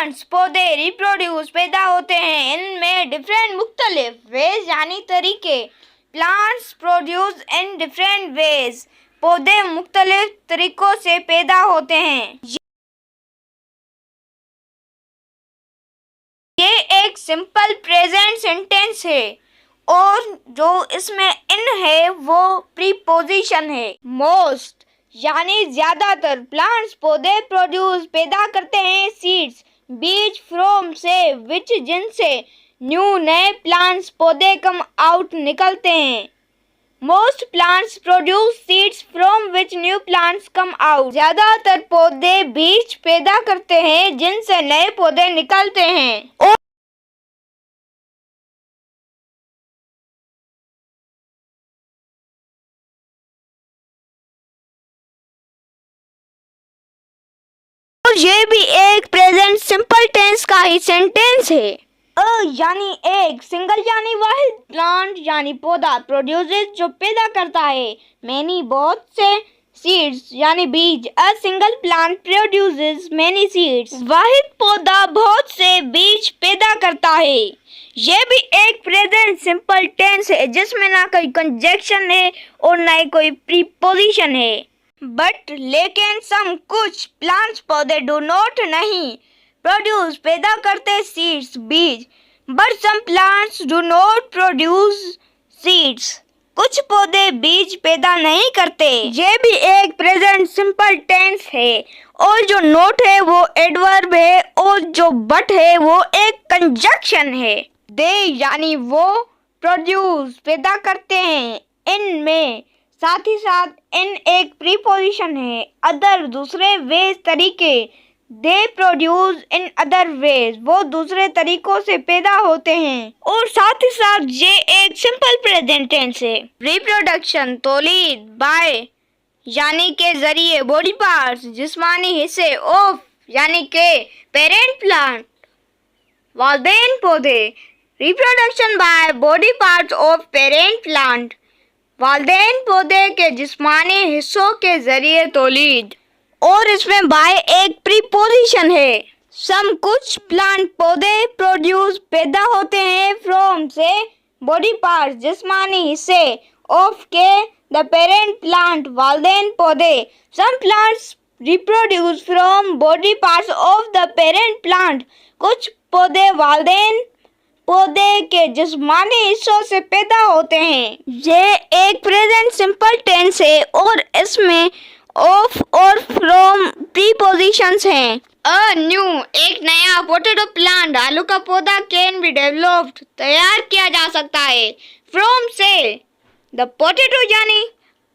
Plants पौधे reproduce पैदा होते हैं इनमें डिफरेंट मुख्तलिफ वेज यानी तरीके। Plants produce in different ways, पौधे मुख्तलिफ तरीकों से पैदा होते हैं। ये एक सिंपल प्रेजेंट सेंटेंस है और जो इसमें इन है वो प्रीपोजिशन है। मोस्ट यानी ज्यादातर प्लांट्स पौधे प्रोड्यूस पैदा करते हैं सीड्स बीज फ्रॉम से विच जिनसे न्यू नए प्लांट्स पौधे कम आउट निकलते हैं। Most plants produce seeds from which new plants come out. ज्यादातर पौधे बीज पैदा करते हैं जिनसे नए पौधे निकलते हैं। ये भी एक प्रेजेंट सिंपल टेंस का ही सेंटेंस है। यानी एक, सिंगल यानी वाहिद, प्लांट यानी पौधा, प्रोड्यूसेस जो पैदा करता है, मैनी बहुत से, सीड्स यानी बीज, a single plant produces many seeds, वाहिद पौधा बहुत से बीज पैदा करता है। ये भी एक प्रेजेंट सिंपल टेंस है जिसमें ना कोई कंजक्शन है और ना ही कोई प्रीपोजिशन है। बट लेकिन सम कुछ प्लांट्स पौधे डू नॉट नहीं प्रोड्यूस पैदा करते सीड्स बीज, but some plants do not produce seeds, कुछ पौधे बीज पैदा नहीं करते। ये भी एक प्रेजेंट सिंपल टेंस है और जो नॉट है वो एडवर्ब है और जो बट है वो एक कंजक्शन है। दे यानी वो प्रोड्यूस पैदा करते हैं, इनमें साथ ही साथ इन एक प्रीपोजिशन है। अदर दूसरे वेज तरीके, they produce in other ways, वो दूसरे तरीकों से पैदा होते हैं। और साथ ही साथ ये एक सिंपल प्रेजेंट टेंस है। रिप्रोडक्शन तौलीद बाय यानी के जरिए, बॉडी पार्ट्स जिस्मानी हिस्से, ऑफ यानी के पेरेंट प्लांट वालिदैन पौधे, reproduction by body parts of parent plant, वालिदैन पौधे के जिस्मानी हिस्सों के जरिए तौलीद। और इसमें बाय एक प्रीपोजिशन है। सम कुछ प्लांट पौधे प्रोड्यूस पैदा होते हैं फ्रॉम से बॉडी पार्ट्स जिस्मानी हिस्से, ऑफ के द पेरेंट प्लांट वालिदैन पौधे। Some plants reproduce from body parts of the parent plant, कुछ पौधे वालिदैन पौधे के जिस्मानी हिस्सों से पैदा होते हैं। ये एक प्रेजेंट सिंपल टेंस है और इसमें ऑफ और फ्रॉम प्रीपोजिशंस हैं। अ न्यू एक नया पोटैटो प्लांट आलू का पौधा कैन बी डेवलप्ड तैयार किया जा सकता है। फ्रॉम से द पोटैटो यानी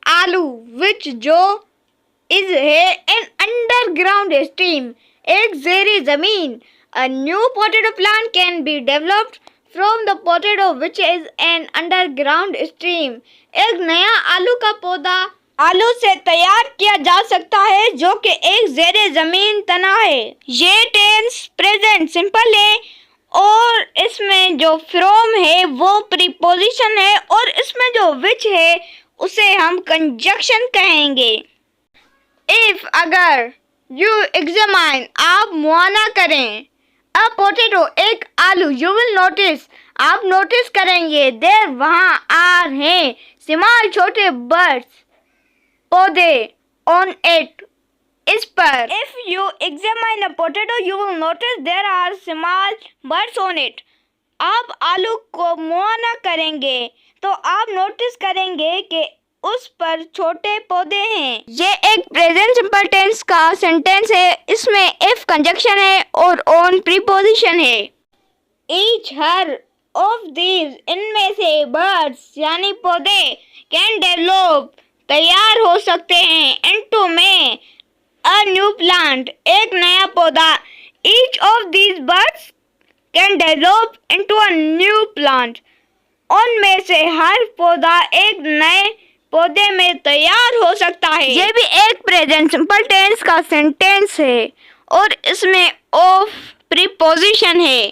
आलू, विच जो इज है एन अंडरग्राउंड स्ट्रीम एक ज़ेरी जमीन। A new potato plant can be developed from the potato which is an underground stream. एक नया आलू का पौधा आलू से तैयार किया जा सकता है जो कि एक ज़ेरे ज़मीन तना है। ये टेंस प्रेजेंट सिंपल है और इसमें जो फ्रॉम है वो प्रीपोजिशन है और इसमें जो विच है उसे हम कंजक्शन कहेंगे। इफ अगर, यू एग्जामाइन आप मुआयना करें, अ पोटैटो एक आलू, यू विल नोटिस आप नोटिस करेंगे, देर वहाँ आर हैं, स्मॉल छोटे बर्ड्स पौधे, ऑन इट इस पर। If you examine a potato you will notice there are small birds on it. आप आलू को मुआयना करेंगे तो आप नोटिस करेंगे कि उस पर छोटे पौधे हैं। ये एक प्रेजेंट सिंपल टेंस का सेंटेंस है, इसमें इफ कंजक्शन है और ऑन प्रीपोजिशन है। ईच हर ऑफ दीज इनमें से बर्ड्स यानी पौधे कैन डेवलप तैयार हो सकते हैं, इनटू में अ न्यू प्लांट एक नया पौधा। Each of these birds can develop into a new plant, उनमें से हर पौधा एक नए पौधे में तैयार हो सकता है। ये भी एक प्रेजेंट सिंपल टेंस का सेंटेंस है और इसमें ऑफ प्रीपोजिशन है।